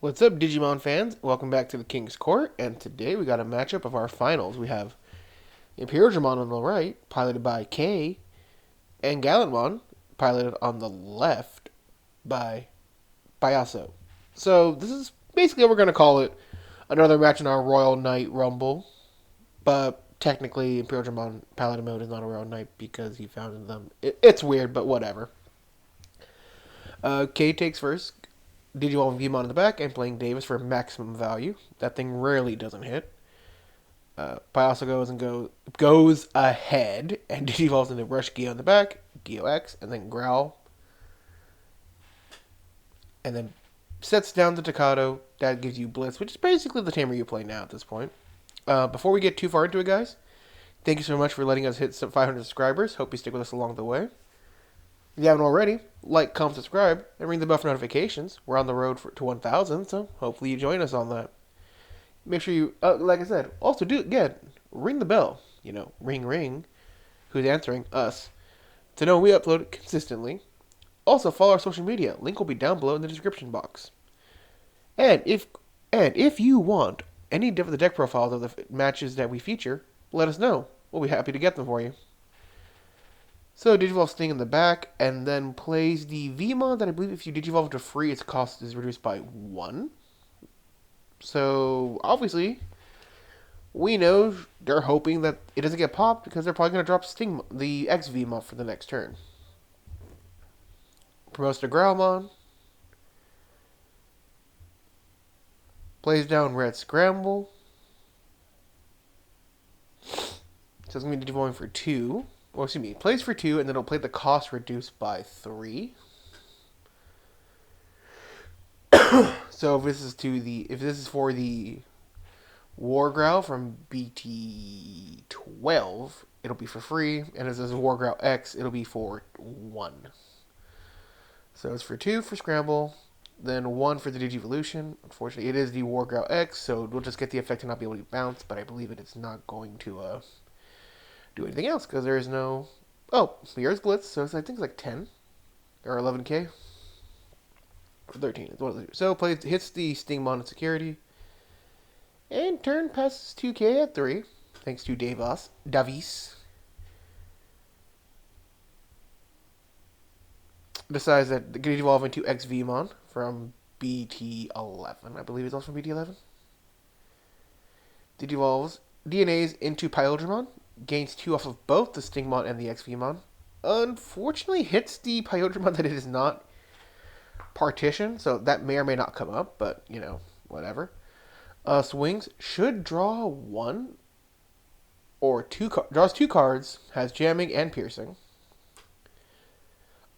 What's up, Digimon fans? Welcome back to the King's Court, and today we got a matchup of our finals. We have Imperialdramon on the right, piloted by K, and Gallantmon, piloted on the left by Bayaso. So this is basically what we're going to call it, another match in our Royal Knight Rumble, but technically Imperialdramon Paladin mode is not a Royal Knight because he founded them. It's weird, but whatever. K takes first, Digimon Vmon in the back, and playing Davis for maximum value. That thing rarely doesn't hit. Payaso goes ahead and Digivolves into Rush Geo in the back, Geo X, and then Growl, and then sets down the Takato. That gives you Blitz, which is basically the tamer you play now at this point. Before we get too far into it, guys, thank you so much for letting us hit some 500 subscribers. Hope you stick with us along the way. If you haven't already, like, comment, subscribe, and ring the bell for notifications. We're on the road to 1,000, so hopefully you join us on that. Make sure you, like I said, also ring the bell. Ring, ring. Who's answering? Us. To know when we upload consistently. Also, follow our social media. Link will be down below in the description box. And if you want any of the deck profiles of the matches that we feature, let us know. We'll be happy to get them for you. So Digivolve Sting in the back, and then plays the Vmon that I believe if you Digivolve to free, its cost is reduced by 1. So, obviously, we know they're hoping that it doesn't get popped because they're probably going to drop Sting, the X Vmon for the next turn. Promotes to Growlmon. Plays down Red Scramble. So it's going to be Digivolving for 2. Well, excuse me, plays for 2, and then it'll play the cost reduced by 3. So if this is for the War Growl from BT12, it'll be for free, and as this is War Growl X, it'll be for 1. So it's for 2 for Scramble, then 1 for the Digivolution. Unfortunately, it is the War Growl X, so we'll just get the effect to not be able to bounce, but I believe it is not going to do anything else because there is no. Oh, here's Blitz, so I think it's like 10 or 11k. Or 13. It's one of the two. So hits the Stingmon and Security. And turn passes 2k at 3. Thanks to Davis. Decides that it can evolve into XVmon from BT11. I believe it's also from BT11. Digivolves DNAs into Imperialdramon. Gains 2 off of both the Stingmon and the XVmon. Unfortunately, hits the Imperialdramon that it is not partition, so that may or may not come up, but, whatever. Swings, should draw 1 or 2, draws 2 cards, has jamming and piercing.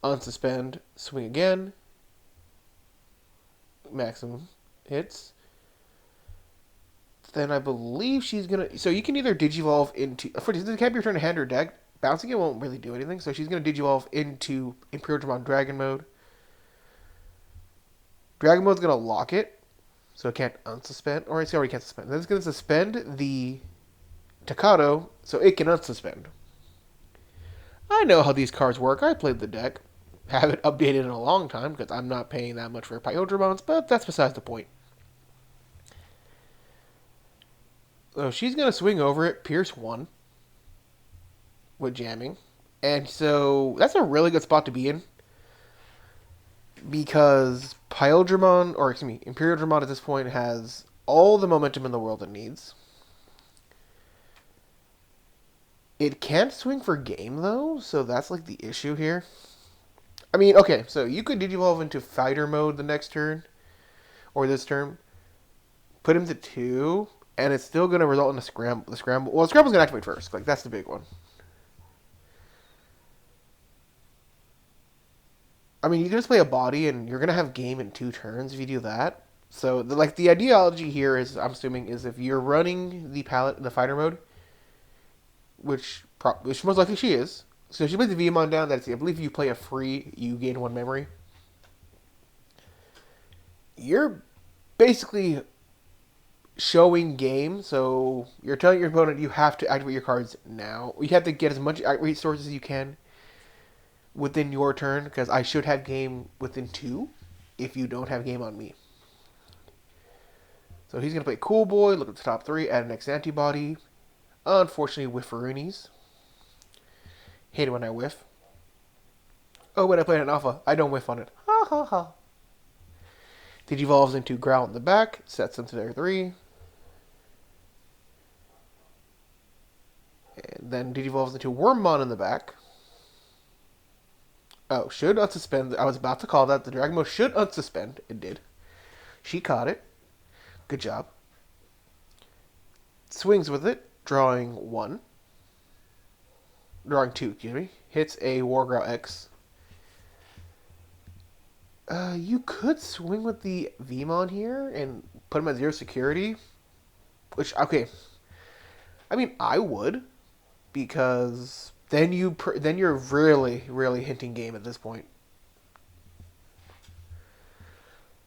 Unsuspend, swing again. Maximum hits. Then I believe she's gonna. So you can either Digivolve into. For this can't be your turn to hand her deck. Bouncing it won't really do anything. So she's gonna Digivolve into Imperialdramon Dragon mode. Dragon mode's gonna lock it, so it can't unsuspend. Or it already can't suspend. Then it's gonna suspend the Takato, so it can unsuspend. I know how these cards work. I played the deck. Haven't updated in a long time because I'm not paying that much for Imperialdramons, but that's besides the point. So she's going to swing over it, pierce 1 with jamming. And so that's a really good spot to be in. Because Imperialdramon at this point has all the momentum in the world it needs. It can't swing for game, though, so that's like the issue here. I mean, okay, so you could Digivolve into Fighter mode the next turn, or this turn. Put him to 2. And it's still going to result in a scramble. The scramble. Well, the scramble's going to activate first. Like, that's the big one. I mean, you can just play a body, and you're going to have game in 2 turns if you do that. So, the ideology here is, I'm assuming, is if you're running the fighter mode, which most likely she is. So, if she plays the Vmon down, I believe if you play a free, you gain 1 memory. You're basically showing game, so you're telling your opponent you have to activate your cards now. You have to get as much resources as you can within your turn, because I should have game within 2 if you don't have game on me. So he's going to play Cool Boy, look at the top 3, add an X antibody. Unfortunately, whifferoonies. Hate it when I whiff. Oh, when I play an alpha, I don't whiff on it. Ha ha ha. Digivolves into Growl in the back, sets them to their 3. And then Digivolves into Wormmon in the back. Oh, should unsuspend. I was about to call that. The Dragon Mode should unsuspend. It did. She caught it. Good job. Swings with it, drawing 1. Drawing 2, excuse me. Hits a Wargrowl X. You could swing with the Vmon here and put him at 0 security. Which, okay. I mean, I would. Because then you're really hinting game at this point.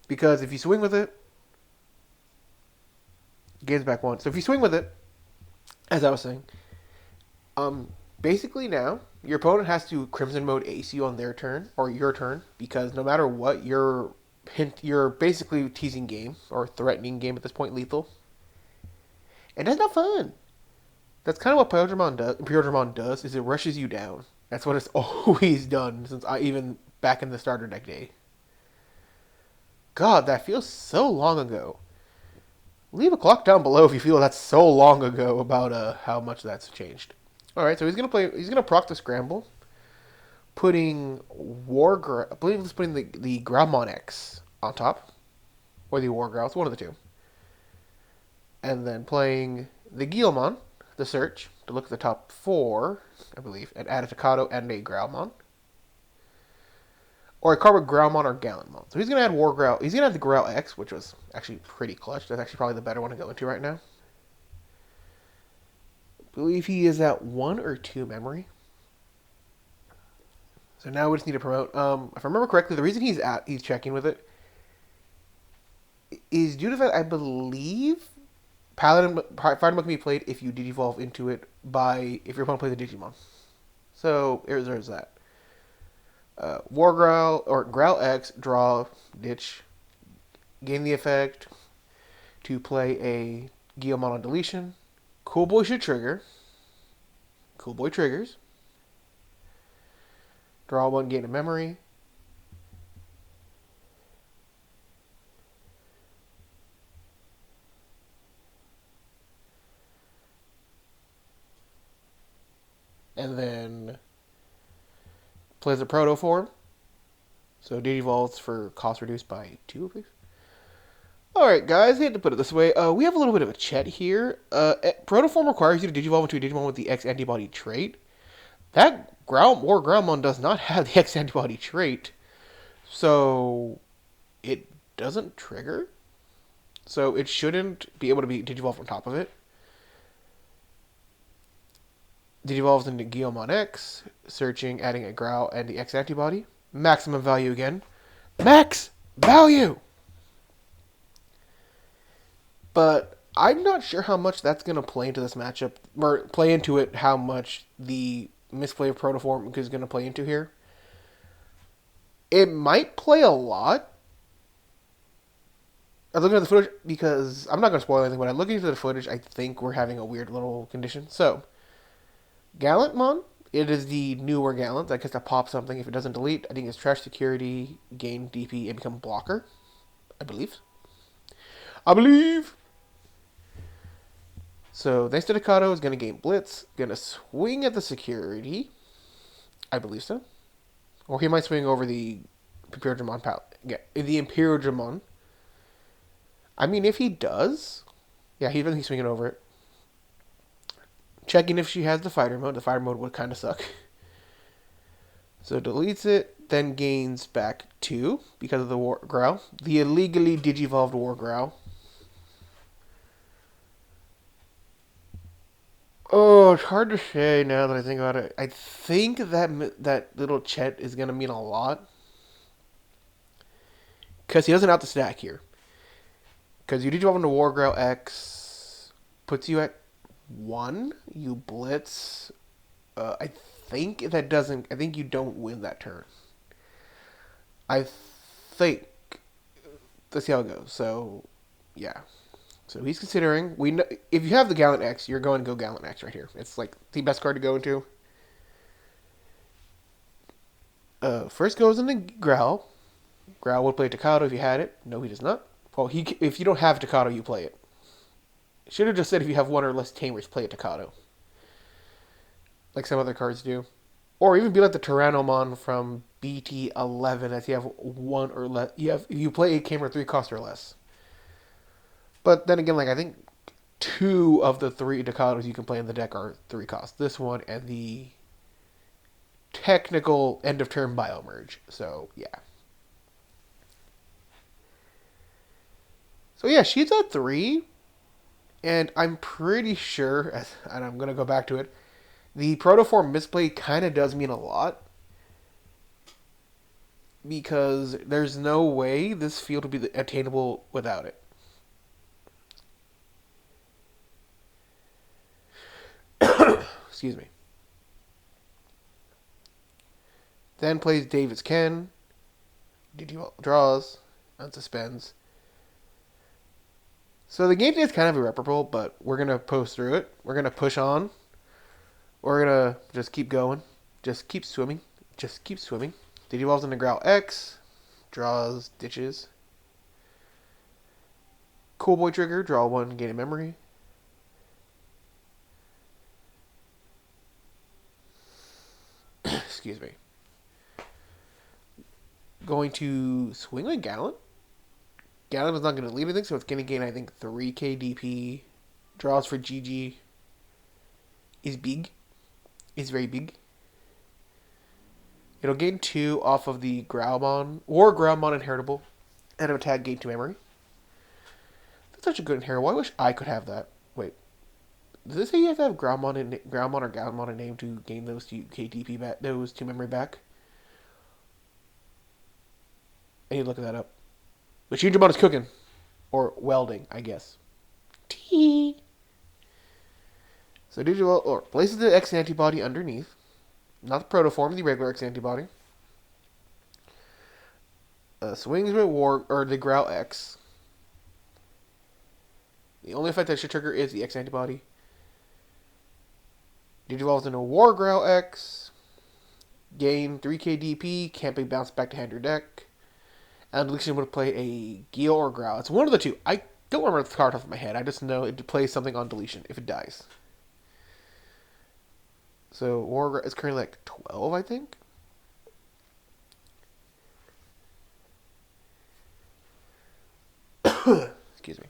Because if you swing with it, gains back 1. So if you swing with it, as I was saying, basically now your opponent has to Crimson Mode ace you on their turn or your turn, because no matter what, you're basically teasing game or threatening game at this point, lethal, and that's not fun. That's kind of what Imperialdramon does. Is it rushes you down. That's what it's always done since even back in the starter deck day. God, that feels so long ago. Leave a clock down below if you feel that's so long ago about how much that's changed. All right, so he's gonna proc the scramble, putting I believe he's putting the Growlmon X on top, or the Wargrowl. It's one of the two. And then playing the Gallantmon, the search, to look at the top 4, I believe, and add a Tocado and a Growlmon. Or a card with Growlmon or Gallantmon. So he's going to add Wargrowl. He's going to add the Growl X, which was actually pretty clutch. That's actually probably the better one to go into right now. I believe he is at 1 or 2 memory. So now we just need to promote. If I remember correctly, the reason he's checking with it is due to the fact I believe Fighting Mode can be played if you Digivolve into it if your opponent plays a Digimon. So there's that. Wargrowl or Growl X, draw, ditch, gain the effect to play a Gallantmon on deletion. Cool Boy should trigger. Cool Boy triggers. Draw 1, gain a memory. And then plays a proto form. So Digivolves for cost reduced by 2, please. Alright, guys, I had to put it this way. We have a little bit of a chat here. Proto form requires you to Digivolve into a Digimon with the X antibody trait. That Growlmon does not have the X antibody trait. So it doesn't trigger. So it shouldn't be able to be Digivolved on top of it. Digivolves into Gallantmon X, searching, adding a Growl and the X antibody. Maximum value again. Max value! But I'm not sure how much that's going to play into this matchup, or play into it, how much the misplay of Protoform is going to play into here. It might play a lot. I'm looking at the footage, because I'm not going to spoil anything, but I'm looking at the footage, I think we're having a weird little condition. So, Gallantmon, it is the newer Gallant. I guess to pop something if it doesn't delete. I think it's trash security, gain DP, and become blocker. I believe. So, thanks to Tocado, is going to gain Blitz. Going to swing at the security. I believe so. Or he might swing over the Imperialdramon palette. Yeah, the Imperialdramon. I mean, if he does, yeah, he's swinging over it. Checking if she has the fighter mode. The fighter mode would kind of suck. So deletes it, then gains back 2 because of the Wargrowl. The illegally Digivolved Wargrowl. Oh, it's hard to say now that I think about it. I think that little Chet is going to mean a lot. Because he doesn't have to stack here. Because you Digivolve into Wargrowl X, puts you at 1, you blitz. I think if that doesn't, I think you don't win that turn. I think. Let's see how it goes. So, yeah. So he's considering. We know, if you have the Gallant X, you're going to go Gallant X right here. It's like the best card to go into. First goes into Growl. Growl would play Tocado if you had it. No, he does not. Well, if you don't have Tocado, you play it. Should have just said if you have one or less Tamers, play a Tocado. Like some other cards do. Or even be like the Tyrannomon from BT11, as you have one or less. You play 8 Tamer 3 cost or less. But then again, like I think 2 of the 3 Tocados you can play in the deck are 3 cost. This one and the technical end of turn Biomerge. So yeah. So yeah, she's at 3. And I'm pretty sure, and I'm going to go back to it, the Protoform misplay kind of does mean a lot. Because there's no way this field would be attainable without it. Excuse me. Then plays David's Ken. Draws. Unsuspends. So the game is kind of irreparable, but we're going to post through it. We're going to push on. We're going to just keep going. Just keep swimming. Just keep swimming. Digivolves into Growl X. Draws, ditches. Cool Boy trigger. Draw 1, gain a memory. Excuse me. Going to swing like Gallant. Gallant is not going to lead anything, so it's going to gain, I think, 3 KDP. Draws for GG. Is big. Is very big. It'll gain 2 off of the Growlmon, or Growlmon Inheritable. And attack, gain 2 memory. That's such a good Inheritable. I wish I could have that. Wait. Does this say you have to have Growlmon or Gallantmon in name to gain those 2 KDP back, those 2 memory back? I need to look that up. Imperialdramon is cooking. Or welding, I guess. Tee. So Digivolve, or places the X antibody underneath. Not the Protoform, the regular X antibody. Swings with War, or the Growl X. The only effect that should trigger is the X antibody. Digivolves into War Growl X. Gain 3 KDP, can't be bounced back to hand your deck. And Deletion would play a Geel or Growl. It's one of the 2. I don't remember the card off my head. I just know it plays something on Deletion if it dies. So War is currently like 12, I think. Excuse me.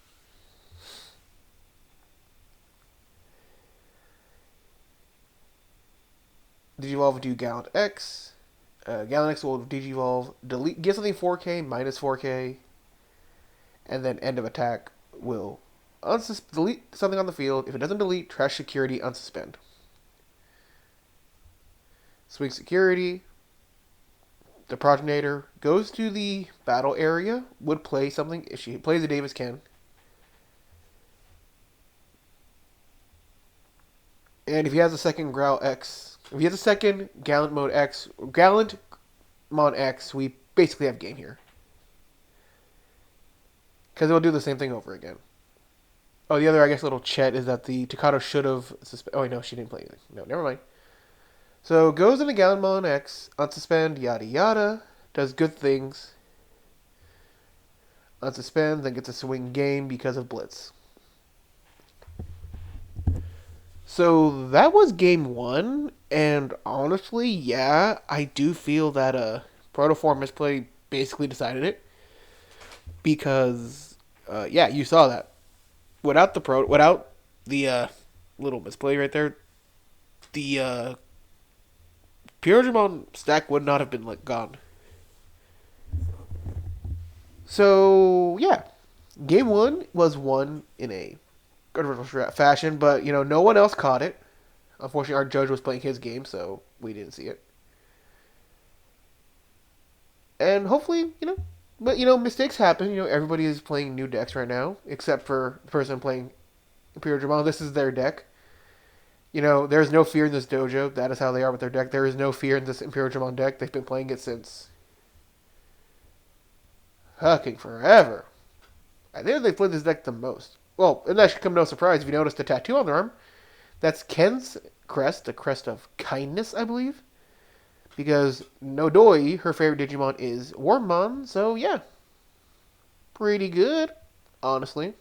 Digivolve do Gallant X. Gallant X will Digivolve, delete, give something 4K, minus 4K, and then end of attack will delete something on the field. If it doesn't delete, trash security, unsuspend. Swing security. The Progenitor goes to the battle area, would play something. If she plays a Davis Ken. And if he has a second Growl X, if he has a second Gallantmon X, we basically have game here. Because it'll do the same thing over again. Oh, the other, I guess, little chat is that the Tocado should have... Oh, wait, no, she didn't play anything. No, never mind. So, goes into Gallantmon X, unsuspend, yada yada, does good things. Unsuspend, then gets a swing game because of Blitz. So, that was game 1, and honestly, yeah, I do feel that Protoform misplay basically decided it. Because, yeah, you saw that. Without the little misplay right there, the Imperialdramon stack would not have been gone. So yeah, game 1 was won in a controversial fashion, but no one else caught it. Unfortunately, our judge was playing his game, so we didn't see it. And hopefully, but mistakes happen. Everybody is playing new decks right now, except for the person playing Imperialdramon. This is their deck. There's no fear in this dojo. That is how they are with their deck. There is no fear in this Imperialdramon deck. They've been playing it since fucking forever. I think they played this deck the most. Well, and that should come no surprise if you notice the tattoo on their arm. That's Ken's crest, the crest of kindness, I believe. Because Nodoi, her favorite Digimon, is Wormmon, so yeah. Pretty good, honestly.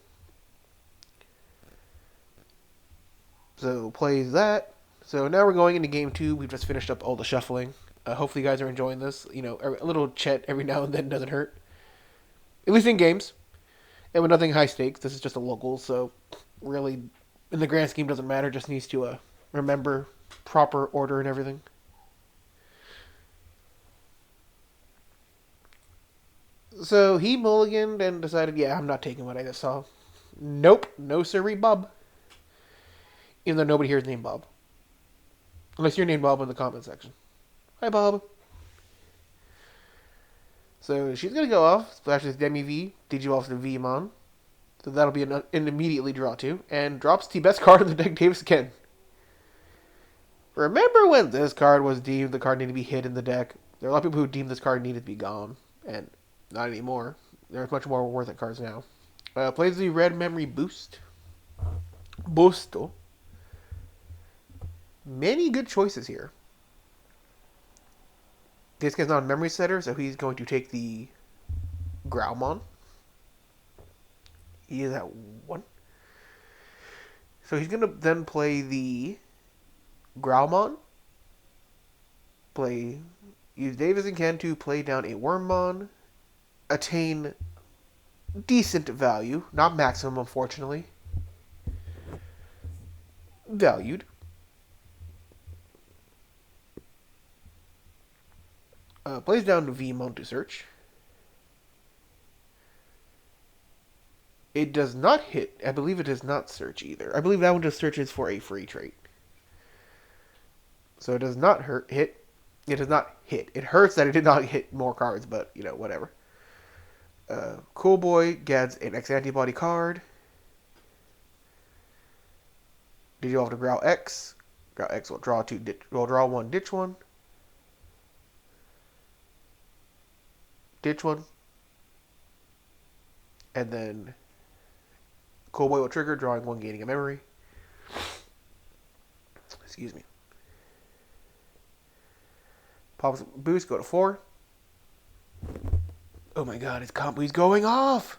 So plays that. So now we're going into game 2. We've just finished up all the shuffling. Hopefully you guys are enjoying this. You know, a little chat every now and then doesn't hurt. At least in games. And with nothing high stakes, this is just a local, so really, in the grand scheme, doesn't matter. Just needs to remember proper order and everything. So he mulliganed and decided, yeah, I'm not taking what I just saw. Nope, no sirree, Bob. Even though nobody here is named Bob. Unless you're named Bob in the comment section. Hi, Bob. So she's going to go off, splashes Demi V, Digivolves to Vmon. So that'll be an immediately draw to. And drops the best card in the deck, Davis again. Remember when this card was deemed the card needed to be hid in the deck? There are a lot of people who deemed this card needed to be gone. And not anymore. There's much more worth it cards now. Plays the Red Memory Boost. Busto. Many good choices here. This guy's not a memory setter, so he's going to take the Growlmon. He is at 1. So he's going to then play the Growlmon. Use Davis and Ken to play down a Wormmon. Attain decent value. Not maximum, unfortunately. Valued. Plays down to Vmon to search. It does not hit. I believe it does not search either. I believe that one just searches for a free trait. So it does not hit. It does not hit. It hurts that it did not hit more cards, but, you know, whatever. Cool Boy gets an X-Antibody card. Did you have to Growl X? Growl X will draw 2. Will draw 1, ditch 1. Ditch 1. And then Cool Boy will trigger, drawing 1, gaining a memory. Excuse me. Pops boost, go to 4. Oh my god, his combo's going off!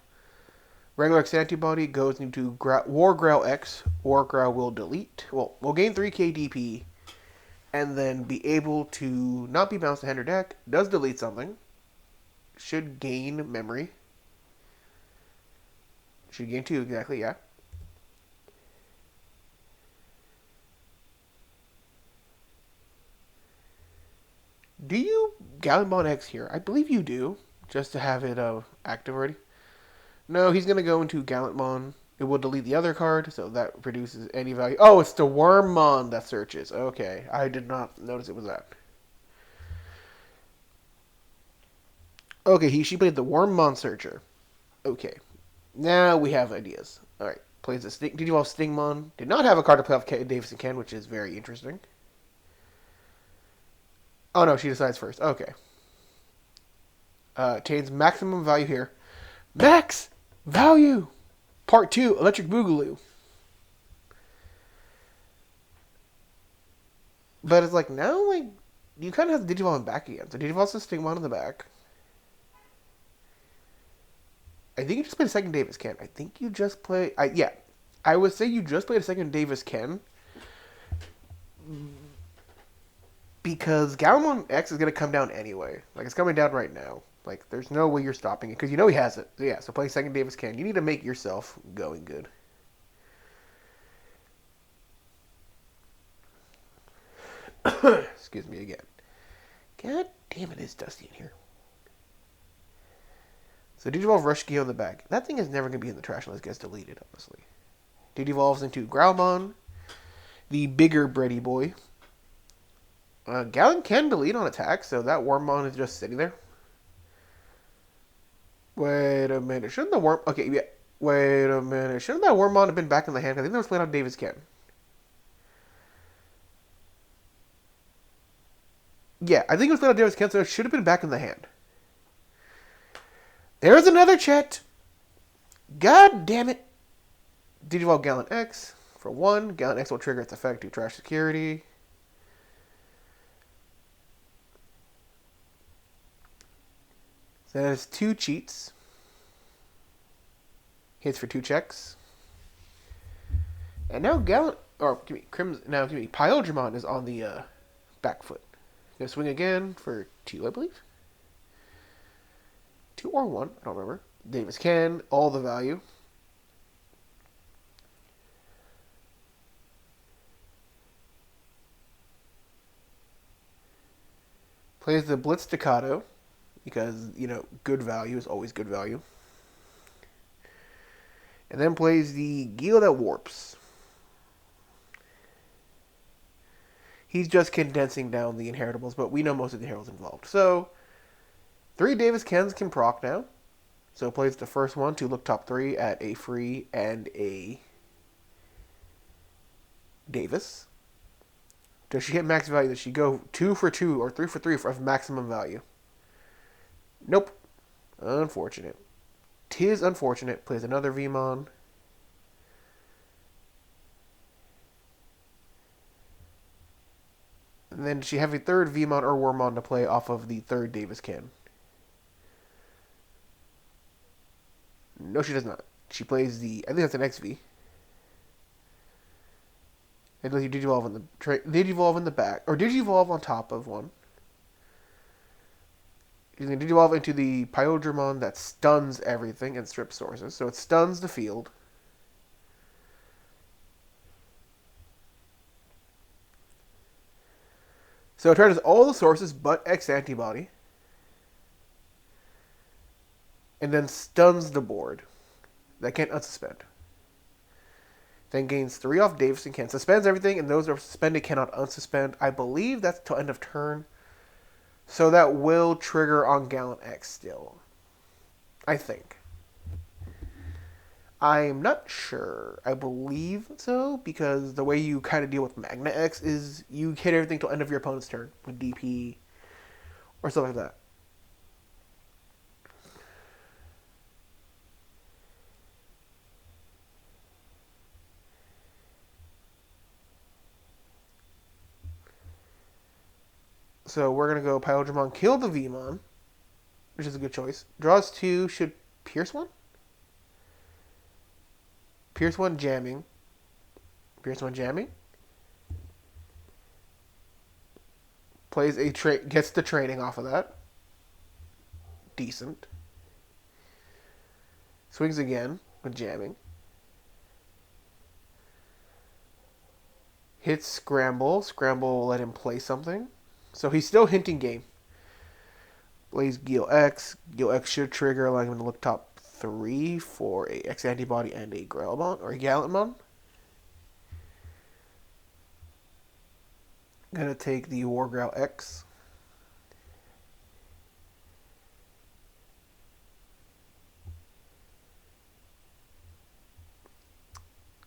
Regular X antibody goes into War Growl X. War Growl will delete. Well, we'll gain 3k DP. And then be able to not be bounced to hand or deck. Does delete something. Should gain memory. Should gain 2, exactly, yeah. Do you Gallantmon X here? I believe you do. Just to have it active already. No, he's going to go into Gallantmon. It will delete the other card, so that reduces any value. Oh, it's the Wormmon that searches. Okay, I did not notice it was that. Okay, she played the Wormmon Searcher. Okay, now we have ideas. Alright, plays the Digivolve Stingmon. Did not have a card to play off Davis and Ken, which is very interesting. Oh no, she decides first. Okay. Attains maximum value here. Max value! Part 2, Electric Boogaloo. But it's like, now, like, you kind of have the Digivolve back again. So Digivolve's the Stingmon in the back. I think you just played a second Davis Ken. I think you just play... yeah. I would say you just played a second Davis Ken. Because Gallantmon X is going to come down anyway. Like, it's coming down right now. Like, there's no way you're stopping it. Because you know he has it. So, yeah, so play second Davis Ken. You need to make yourself going good. Excuse me again. God damn it, it's dusty in here. So Digivolve Rushki on the back. That thing is never going to be in the trash unless it gets deleted, honestly. Digivolves into Growlmon. The bigger bready boy. Gallon can delete on attack, so that Wormmon is just sitting there. Wait a minute. Shouldn't the Worm... Okay, yeah. Wait a minute. Shouldn't that Wormmon have been back in the hand? I think that was played on Davis Ken. Yeah, I think it was played on Davis Ken, so it should have been back in the hand. There's another chat. God damn it. Digivolve Gallant X for 1. Gallant X will trigger its effect to trash security. So that is 2 cheats. Hits for 2 checks. And now Imperialdramon is on the back foot. Gonna swing again for 2, I believe. 2 or 1, I don't remember. Davis can, all the value. Plays the Blitz Staccato, because, good value is always good value. And then plays the Geo that warps. He's just condensing down the inheritables, but we know most of the inheritables involved. So, 3 Davis Kens can proc now. So plays the first one to look top 3 at a free and a Davis. Does she hit max value? Does she go 2 for 2 or 3 for 3 of maximum value? Nope. Unfortunate. 'Tis unfortunate. Plays another Vmon. And then does she have a third Vmon or Wormmon to play off of the third Davis Ken? No, she does not. She plays I think that's an XV. And let you Digivolve in Digivolve in the back, or Digivolve on top of one. You're going to Digivolve into the Imperialdramon that stuns everything and strips sources. So it stuns the field. So it charges all the sources but X antibody. And then stuns the board. That can't unsuspend. Then gains 3 off Davis and can. Suspends everything, and those that are suspended cannot unsuspend. I believe that's till end of turn. So that will trigger on Gallant X still. I think. I'm not sure. I believe so, because the way you kind of deal with Magna X is you hit everything till end of your opponent's turn with DP or stuff like that. So we're going to go Imperialdramon, kill the Vmon, which is a good choice. Draws 2, should Pierce 1? Pierce 1 jamming. Pierce 1 jamming. Plays gets the training off of that. Decent. Swings again with jamming. Hits Scramble. Scramble will let him play something. So he's still hinting game. Plays Geo X. Geo X should trigger, allowing him to look top 3 for a X antibody and a Gallantmon or a Gallantmon. Gonna take the Wargrowl X.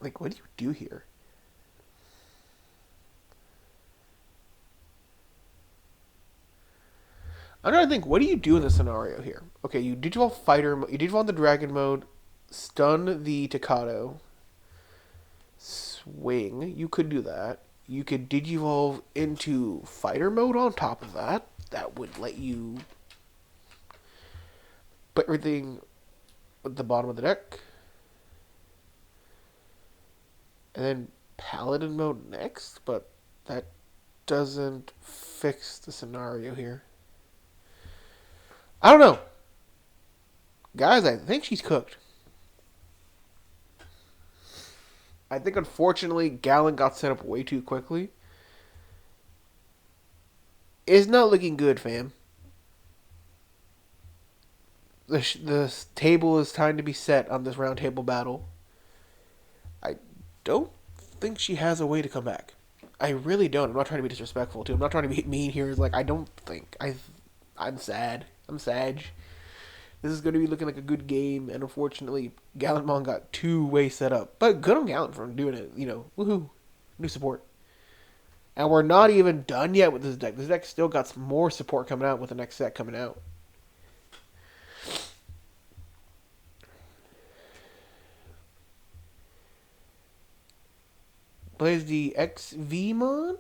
Like, what do you do here? I'm trying to think, what do you do in this scenario here? Okay, you Digivolve Fighter, you Digivolve the Dragon mode, stun the Staccato, swing. You could do that. You could Digivolve into Fighter mode on top of that. That would let you put everything at the bottom of the deck. And then Paladin mode next, but that doesn't fix the scenario here. I don't know. Guys, I think she's cooked. I think, unfortunately, Gallant got set up way too quickly. It's not looking good, fam. The table is time to be set on this round table battle. I don't think she has a way to come back. I really don't. I'm not trying to be disrespectful, too. I'm not trying to be mean here. It's like, I don't think. I'm sad. I'm sad. This is going to be looking like a good game, and unfortunately, Gallantmon got two-way set up. But good on Gallant for doing it, woohoo. New support. And we're not even done yet with this deck. This deck still got some more support coming out with the next set coming out. plays the XVmon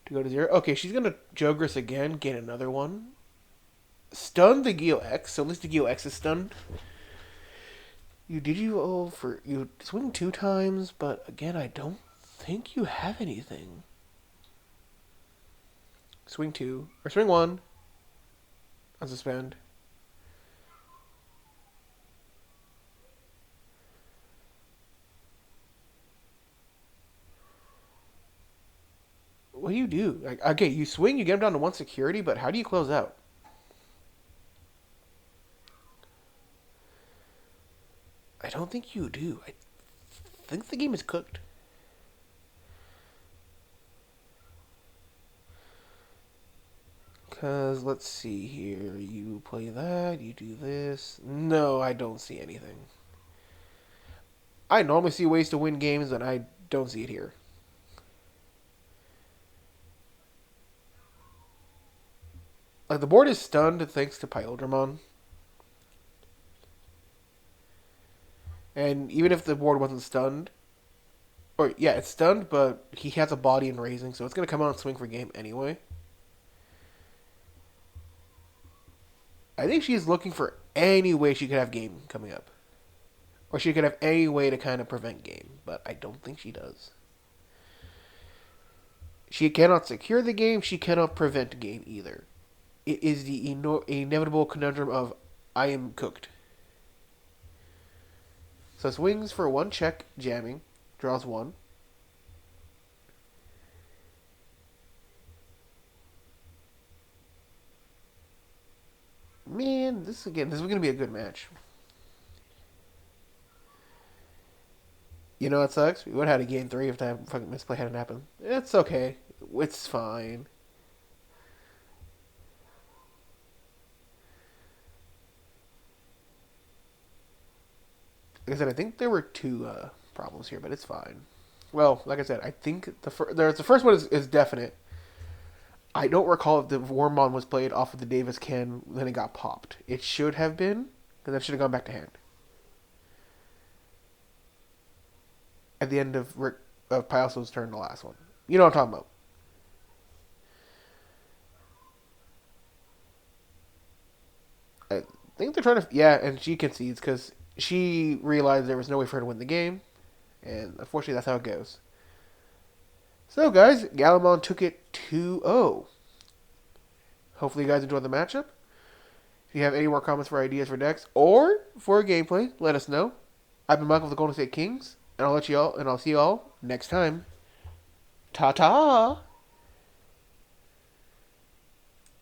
to go to 0. Okay, she's going to Jogress again, gain another one. Stun the Geo X, so at least the Geo X is stunned. You Digio for... You swing 2 times, but again, I don't think you have anything. Swing 2, or swing 1. Unsuspend. What do you do? Like, okay, you swing, you get him down to 1 security, but how do you close out? I don't think you do. I think the game is cooked. Because, let's see here. You play that, you do this. No, I don't see anything. I normally see ways to win games, and I don't see it here. Like, the board is stunned thanks to Imperialdramon. And even if the board wasn't stunned, or yeah, it's stunned, but he has a body and raising, so it's going to come out and swing for game anyway. I think she's looking for any way she could have game coming up. Or she could have any way to kind of prevent game, but I don't think she does. She cannot secure the game, she cannot prevent game either. It is the inevitable conundrum of, I am cooked. So swings for 1 check, jamming, draws 1. Man, this is going to be a good match. You know what sucks? We would have had a game 3 if that fucking misplay hadn't happened. It's okay. It's fine. Like I said, I think there were 2 problems here, but it's fine. Well, like I said, I think the first one is definite. I don't recall if the Wormmon was played off of the Davis can, then it got popped. It should have been, because that should have gone back to hand. At the end of Pyleso's turn, the last one. You know what I'm talking about. I think they're trying to... Yeah, and she concedes, because she realized there was no way for her to win the game. And unfortunately, that's how it goes. So, guys, Gallantmon took it 2-0. Hopefully, you guys enjoyed the matchup. If you have any more comments for ideas for decks or for gameplay, let us know. I've been Michael with the Golden State Kings, and I'll see you all next time. Ta-ta!